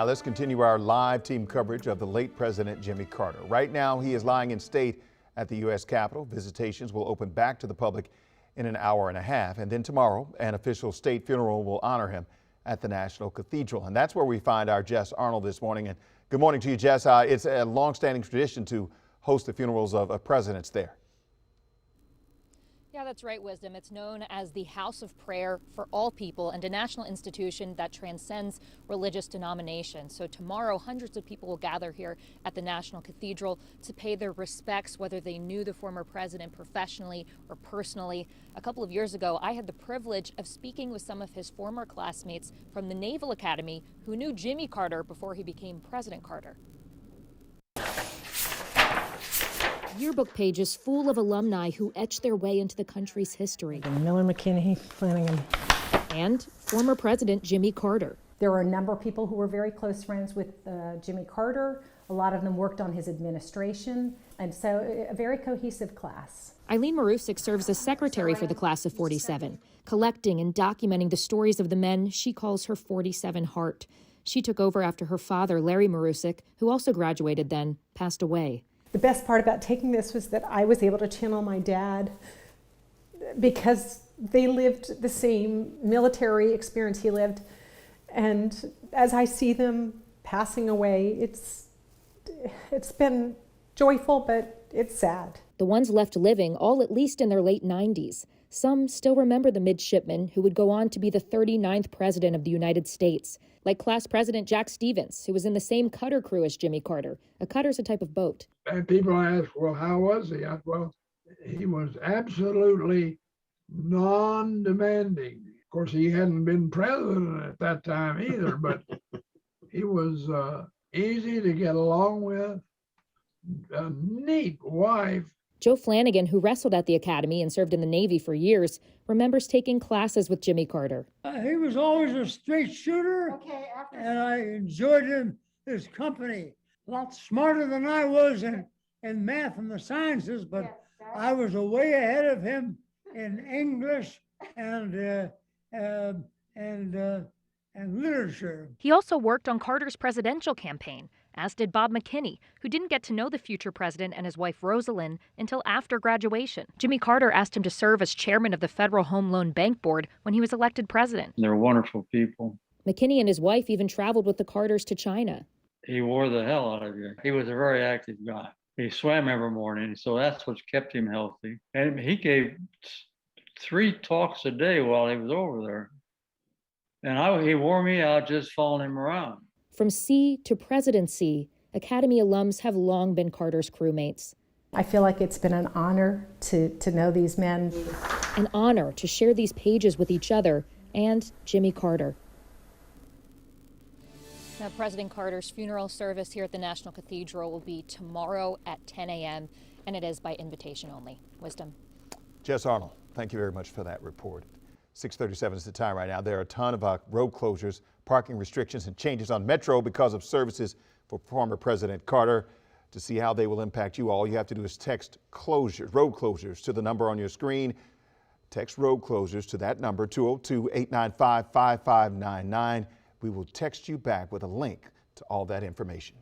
Now let's continue our live team coverage of the late President Jimmy Carter. Right now, he is lying in state at the U.S. Capitol. Visitations will open back to the public in an hour and a half. And then tomorrow, an official state funeral will honor him at the National Cathedral. And that's where we find our Jess Arnold this morning. And good morning to you, Jess. It's a long-standing tradition to host the funerals of presidents there. Yeah, that's right, Wisdom. It's known as the House of Prayer for all people and a national institution that transcends religious denominations. So tomorrow, hundreds of people will gather here at the National Cathedral to pay their respects, whether they knew the former president professionally or personally. A couple of years ago, I had the privilege of speaking with some of his former classmates from the Naval Academy who knew Jimmy Carter before he became President Carter. Yearbook pages full of alumni who etched their way into the country's history. Miller, McKinney, Flanagan. And former President Jimmy Carter. There were a number of people who were very close friends with Jimmy Carter. A lot of them worked on his administration, and so a very cohesive class. Eileen Marusic serves as secretary for the class of 47, collecting and documenting the stories of the men she calls her 47 heart. She took over after her father, Larry Marusic, who also graduated then, passed away. The best part about taking this was that I was able to channel my dad because they lived the same military experience he lived. And as I see them passing away, it's been joyful, but it's sad. The ones left living, all at least in their late 90s. Some still remember the midshipman who would go on to be the 39th president of the United States, like class president Jack Stevens, who was in the same cutter crew as Jimmy Carter. A cutter's a type of boat. And people ask, well, how was he? Well, he was absolutely non-demanding. Of course, he hadn't been president at that time either, but he was easy to get along with, a neat wife. Joe Flanagan, who wrestled at the Academy and served in the Navy for years, remembers taking classes with Jimmy Carter. He was always a straight shooter, and I enjoyed his company. A lot smarter than I was in math and the sciences, but I was way ahead of him in English and literature. He also worked on Carter's presidential campaign, as did Bob McKinney, who didn't get to know the future president and his wife Rosalind until after graduation. Jimmy Carter asked him to serve as chairman of the Federal Home Loan Bank Board when he was elected president. They're wonderful people. McKinney and his wife even traveled with the Carters to China. He wore the hell out of you. He was a very active guy. He swam every morning, so that's what kept him healthy. And he gave 3 talks a day while he was over there. And he wore me out just following him around. From sea to presidency, Academy alums have long been Carter's crewmates. I feel like it's been an honor to know these men. An honor to share these pages with each other and Jimmy Carter. Now, President Carter's funeral service here at the National Cathedral will be tomorrow at 10 a.m., and it is by invitation only. Wisdom. Jess Arnold, thank you very much for that report. 6:37 is the time right now. There are a ton of road closures, parking restrictions, and changes on Metro because of services for former President Carter. To see how they will impact you, all you have to do is text road closures to the number on your screen. Text road closures to that number, 202-895-5599. We will text you back with a link to all that information.